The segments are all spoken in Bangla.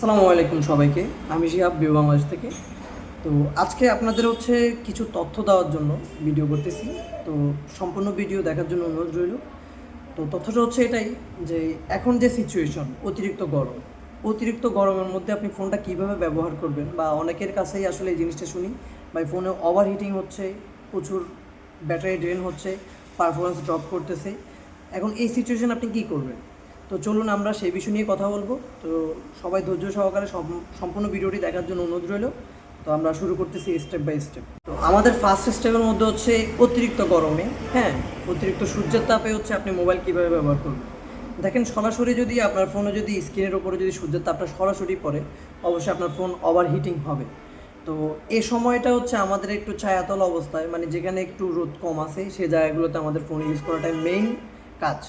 আসসালামু আলাইকুম সবাইকে। আমি শিহাব বিউ বাংলাদেশ থেকে। তো আজকে আপনাদের কিছু তথ্য দেওয়ার জন্য ভিডিও করতেছি। তো সম্পূর্ণ ভিডিও দেখার জন্য অনুরোধ রইল। তো তথ্যটা এটাই যে এখন যে সিচুয়েশন অতিরিক্ত গরমের মধ্যে আপনি ফোনটা কীভাবে ব্যবহার করবেন, বা অনেকের কাছেই আসলে এই জিনিসটা শুনি বা ফোনে ওভার হিটিং হচ্ছে, প্রচুর ব্যাটারি ড্রেন হচ্ছে, পারফরমেন্স ড্রপ করতেছে। এখন এই সিচুয়েশন আপনি কী করবেন? তো চলুন আমরা সেই বিষয় নিয়ে কথা বলবো। তো সবাই ধৈর্য সহকারে সম্পূর্ণ ভিডিওটি দেখার জন্য অনুরোধ রইল। তো আমরা শুরু করতেছি স্টেপ বাই স্টেপ। তো আমাদের ফার্স্ট স্টেপের মধ্যে অতিরিক্ত গরমে, অতিরিক্ত সূর্যের তাপে আপনি মোবাইল কীভাবে ব্যবহার করবেন। দেখেন, সরাসরি যদি আপনার ফোনে যদি স্ক্রিনের ওপরে যদি সূর্যের তাপটা সরাসরি পড়ে, অবশ্যই আপনার ফোন ওভার হিটিং হবে। তো এই সময়টা আমাদের একটু ছায়াতল অবস্থায়, মানে যেখানে একটু রোদ কম আছে সেই জায়গাগুলোতে আমাদের ফোন ইউজ করাটাই মেইন কাজ।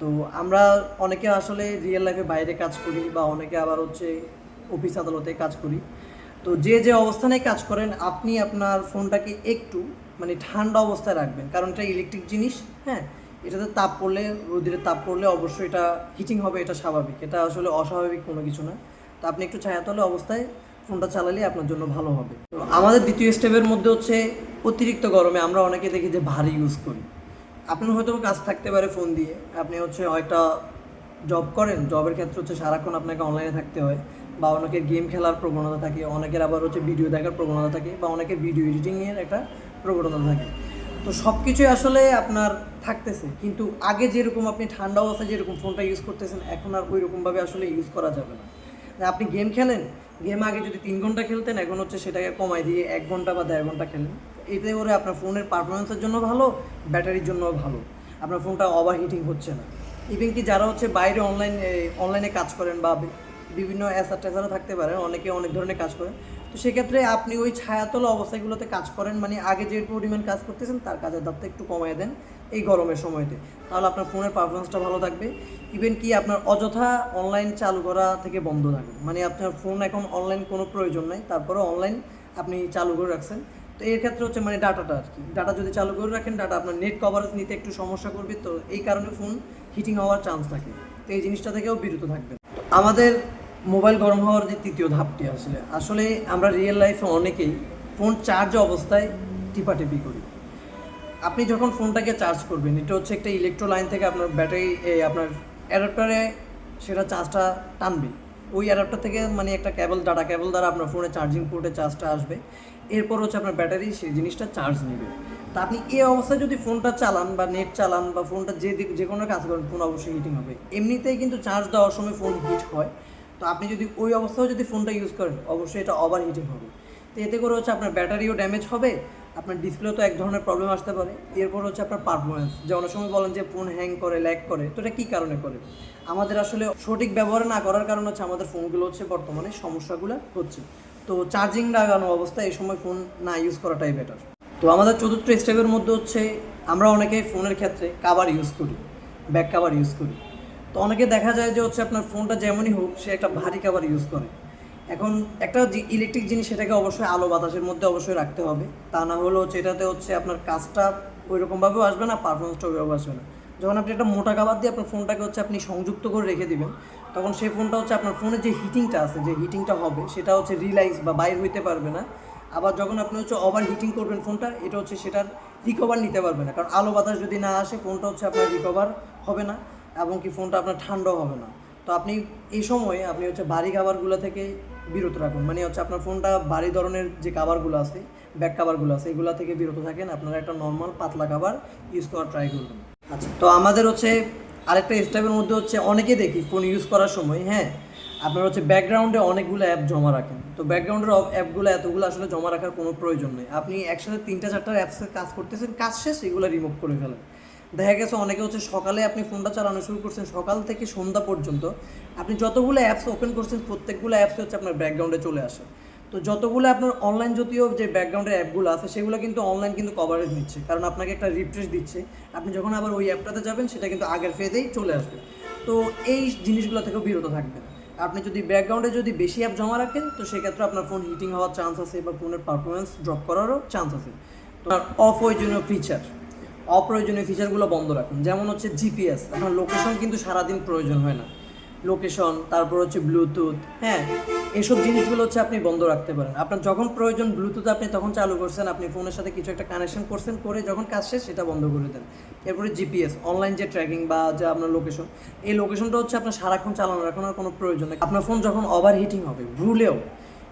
তো আমরা অনেকে আসলে রিয়েল লাইফে বাইরে কাজ করি, বা অনেকে আবার অফিস আদালতে কাজ করি। তো যে যে অবস্থানে কাজ করেন, আপনি আপনার ফোনটাকে একটু মানে ঠান্ডা অবস্থায় রাখবেন, কারণ এটা ইলেকট্রিক জিনিস। এটাতে তাপ পড়লে, রোদের তাপ পড়লে অবশ্যই এটা হিটিং হবে, এটা স্বাভাবিক, এটা আসলে অস্বাভাবিক কোনো কিছু না। তো আপনি একটু ছায়াতলে অবস্থায় ফোনটা চালালে আপনার জন্য ভালো হবে। তো আমাদের দ্বিতীয় স্টেপের মধ্যে অতিরিক্ত গরমে আমরা অনেকে দেখি যে ভারী ইউজ করি। আপনার হয়তো কাজ থাকতে পারে ফোন দিয়ে, আপনি হয়তো জব করেন, জবের ক্ষেত্রে সারাক্ষণ আপনাকে অনলাইনে থাকতে হয়, বা অনেকের গেম খেলার প্রবণতা থাকে, অনেকের আবার ভিডিও দেখার প্রবণতা থাকে, বা অনেকের ভিডিও এডিটিংয়ের একটা প্রবণতা থাকে। তো সব কিছুই আসলে আপনার থাকতেছে, কিন্তু আগে যেরকম আপনি ঠান্ডা অবস্থায় যেরকম ফোনটা ইউজ করতেছেন, এখন আর ওই রকমভাবে আসলে ইউজ করা যাবে না। আপনি গেম খেলেন, গেম আগে যদি 3 ঘন্টা খেলতেন, এখন সেটাকে কমাই দিয়ে 1 ঘন্টা বা 1.5 ঘন্টা খেলেন। এতে করে আপনার ফোনের পারফরমেন্সের জন্য ভালো, ব্যাটারির জন্য ভালো, আপনার ফোনটা ওভার হিটিং হচ্ছে না। ইভেন কি যারা বাইরে অনলাইনে কাজ করেন, বা বিভিন্ন অ্যাসার ট্যাসারও থাকতে পারেন, অনেকে অনেক ধরনের কাজ করেন। তো সেক্ষেত্রে আপনি ওই ছায়াতলা অবস্থাগুলোতে কাজ করেন, মানে আগে যে পরিমাণ কাজ করতেছেন তার কাজের দাপটা একটু কমায় দেন এই গরমের সময়তে, তাহলে আপনার ফোনের পারফরমেন্সটা ভালো থাকবে। ইভেন কি আপনার অযথা অনলাইন চালু করা থেকে বন্ধ থাকবে, মানে আপনার ফোন এখন অনলাইন কোনো প্রয়োজন নাই, তারপরে অনলাইন আপনি চালু করে রাখছেন। তো এর ক্ষেত্রে মানে ডাটাটা আর কি, ডাটা যদি চালু করে রাখেন, ডাটা আপনার নেট কভারেজ নিতে একটু সমস্যা করবে, তো এই কারণে ফোন হিটিং হওয়ার চান্স থাকে। তো এই জিনিসটা থেকেও বিরত থাকবেন। আমাদের মোবাইল গরম হওয়ার যে তৃতীয় ধাপটি আসলে আমরা রিয়েল লাইফে অনেকেই ফোন চার্জ অবস্থায় টিপাটিপি করি। আপনি যখন ফোনটাকে চার্জ করবেন, এটা একটা ইলেকট্রো লাইন থেকে আপনার ব্যাটারি আপনার অ্যাডাপ্টারে সেটা চার্জটা টানবে। ওই অ্যাডাপ্টার থেকে মানে একটা ডাটা কেবল দ্বারা আপনার ফোনে চার্জিং পোর্টে চার্জটা আসবে, এরপর আপনার ব্যাটারি সেই জিনিসটা চার্জ নেবে। তা আপনি এই অবস্থায় যদি ফোনটা চালান বা নেট চালান বা ফোনটা যে কোনো কাজ করেন, ফোন অবশ্যই হিটিং হবে। এমনিতেই কিন্তু চার্জ দেওয়ার সময় ফোন হিট হয়। তো আপনি যদি ওই অবস্থায় যদি ফোনটা ইউজ করেন, অবশ্যই এটা ওভার হিটিং হবে। তো এতে করে আপনার ব্যাটারিও ড্যামেজ হবে, আপনার ডিসপ্লেও তো এক ধরনের প্রবলেম আসতে পারে। এরপর আপনার পারফরমেন্স, যে অনেক সময় বলেন যে ফোন হ্যাং করে, ল্যাগ করে, তো এটা কী কারণে করে? আমাদের আসলে সঠিক ব্যবহার না করার কারণ আমাদের ফোনগুলো বর্তমানে সমস্যাগুলো হচ্ছে। তো চার্জিং লাগানো অবস্থায় এই সময় ফোন না ইউজ করাটাই বেটার। তো আমাদের চতুর্থ স্টেপের মধ্যে আমরা অনেকেই ফোনের ক্ষেত্রে কাভার ইউজ করি, ব্যাক কাভার ইউজ করি। তো অনেকে দেখা যায় যে আপনার ফোনটা যেমনই হোক, সে একটা ভারী কাভার ইউজ করে। এখন একটা ইলেকট্রিক জিনিস, সেটাকে অবশ্যই আলো বাতাসের মধ্যে অবশ্যই রাখতে হবে, তা না হলে এটাতে আপনার কাজটা ওই রকমভাবেও আসবে না, পারফরমেন্সটা ওইভাবে আসবে না। যখন আপনি একটা মোটা কাভার দিয়ে আপনার ফোনটাকে আপনি সংযুক্ত করে রেখে দিবেন, তখন সেই ফোনটা আপনার ফোনের যে হিটিংটা আছে, যে হিটিংটা হবে, সেটা রিলাইজ বা বাইর হইতে পারবে না। আবার যখন আপনি ওভার হিটিং করবেন ফোনটা, এটা সেটার রিকভার নিতে পারবে না, কারণ আলো বাতাস যদি না আসে, ফোনটা আপনার রিকভার হবে না, এবং কি ফোনটা আপনার ঠান্ডাও হবে না। তো আপনি এই সময়ে আপনি ভারী খাবারগুলো থেকে বিরত রাখুন, মানে আপনার ফোনটা ভারী ধরনের যে কাভারগুলো আছে, ব্যাক কাভারগুলো আছে, এগুলো থেকে বিরত থাকেন। আপনারা একটা নর্মাল পাতলা কাভার ইউজ করার ট্রাই করবেন। আচ্ছা, তো আমাদের আরেকটা স্টেপের মধ্যে অনেকে দেখি ফোন ইউজ করার সময়, আপনার ব্যাকগ্রাউন্ডে অনেকগুলো অ্যাপ জমা রাখেন। তো ব্যাকগ্রাউন্ডের অ্যাপগুলো এতগুলো আসলে জমা রাখার কোনো প্রয়োজন নেই। আপনি একসাথে 3-4টা অ্যাপসের কাজ করতেছেন, কাজ শেষ এগুলো রিমুভ করে ফেলেন। দেখা গেছে অনেকে সকালে আপনি ফোনটা চালানো শুরু করছেন, সকাল থেকে সন্ধ্যা পর্যন্ত আপনি যতগুলো অ্যাপস ওপেন করছেন, প্রত্যেকগুলো অ্যাপস আপনার ব্যাকগ্রাউন্ডে চলে আসে। তো যতগুলো আপনার অনলাইন জাতীয় যে ব্যাকগ্রাউন্ডের অ্যাপগুলো আছে, সেগুলো কিন্তু অনলাইন কিন্তু কভারেজ নিচ্ছে, কারণ আপনাকে একটা রিফ্রেশ দিচ্ছে। আপনি যখন আবার ওই অ্যাপটাতে যাবেন, সেটা কিন্তু আগের ফেজেই চলে আসবে। তো এই জিনিসগুলো থেকেও বিরত থাকবেন। আপনি যদি ব্যাকগ্রাউন্ডে বেশি অ্যাপ জমা রাখেন, তো সেক্ষেত্রে আপনার ফোন হিটিং হওয়ার চান্স আছে, বা ফোনের পারফরমেন্স ড্রপ করারও চান্স আছে। তো অপ্রয়োজনীয় ফিচারগুলো বন্ধ রাখুন, যেমন জিপিএস। আপনার লোকেশন কিন্তু সারাদিন প্রয়োজন হয় না, লোকেশন, তারপর হচ্ছে ব্লুটুথ, হ্যাঁ, এসব জিনিসগুলো হচ্ছে আপনি বন্ধ রাখতে পারেন। আপনার যখন প্রয়োজন ব্লুটুথ আপনি তখন চালু করছেন, আপনি ফোনের সাথে কিছু একটা কানেকশন করছেন, করে যখন কাজ শেষ সেটা বন্ধ করে দেন। এরপরে জিপিএস, অনলাইন যে ট্র্যাকিং বা যা আপনার লোকেশন, এই লোকেশনটা হচ্ছে আপনার সারাক্ষণ চালানোর এখন আর কোনো প্রয়োজন নেই। আপনার ফোন যখন ওভার হিটিং হবে, ভুলেও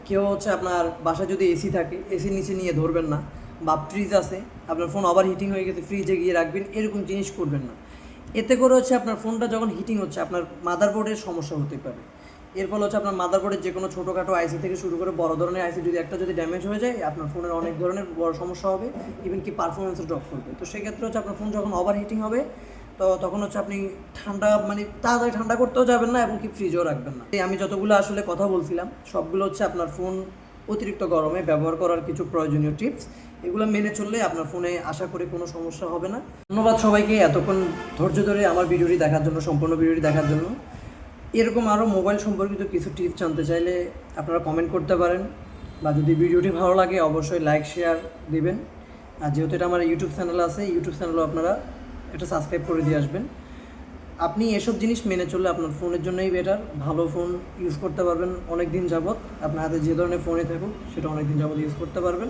কেউ হচ্ছে আপনার বাসায় যদি এসি থাকে এসির নিচে নিয়ে ধরবেন না, বা ফ্রিজ আছে আপনার ফোন ওভার হিটিং হয়ে গেছে ফ্রিজে গিয়ে রাখবেন, এরকম জিনিস করবেন না। এতে করে হচ্ছে আপনার ফোনটা যখন হিটিং হচ্ছে আপনার মাদারবোর্ডের সমস্যা হতে পারে। এর ফলে হচ্ছে আপনার মাদারবোর্ডের যে কোনো ছোটোখাটো আইসি থেকে শুরু করে বড় ধরনের আইসি যদি একটা যদি ড্যামেজ হয়ে যায়, আপনার ফোনের অনেক ধরনের বড় সমস্যা হবে, ইভেন কি পারফরমেন্সও ড্রপ করবে। তো সেক্ষেত্রে হচ্ছে আপনার ফোন যখন ওভার হিটিং হবে, তো তখন হচ্ছে আপনি ঠান্ডা মানে তাড়াতাড়ি ঠান্ডা করতেও যাবেন না এবং কি ফ্রিজেও রাখবেন না। আমি যতগুলো আসলে কথা বলছিলাম সবগুলো হচ্ছে আপনার ফোন অতিরিক্ত গরমে ব্যবহার করার কিছু প্রয়োজনীয় টিপস, এগুলো মেনে চললে আপনার ফোনে আশা করি কোনো সমস্যা হবে না। ধন্যবাদ সবাইকে এতক্ষণ ধৈর্য ধরে আমার ভিডিওটি দেখার জন্য, সম্পূর্ণ ভিডিওটি দেখার জন্য। এরকম আরও মোবাইল সম্পর্কিত কিছু টিপস জানতে চাইলে আপনারা কমেন্ট করতে পারেন, বা যদি ভিডিওটি ভালো লাগে অবশ্যই লাইক শেয়ার দিবেন। আর যেহেতু এটা আমার ইউটিউব চ্যানেল আছে, ইউটিউব চ্যানেলও আপনারা এটা সাবস্ক্রাইব করে দিয়ে আসবেন। আপনি এসব জিনিস মেনে চললে আপনার ফোনের জন্যই বেটার, ভালো ফোন ইউজ করতে পারবেন অনেক দিন যাবৎ। আপনার হাতে যে ধরনের ফোনে থাকুক সেটা অনেক দিন যাবৎ ইউজ করতে পারবেন।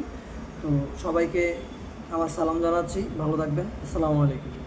তো সবাইকে আমার সালাম জানাচ্ছি, ভালো থাকবেন, আসসালামু আলাইকুম।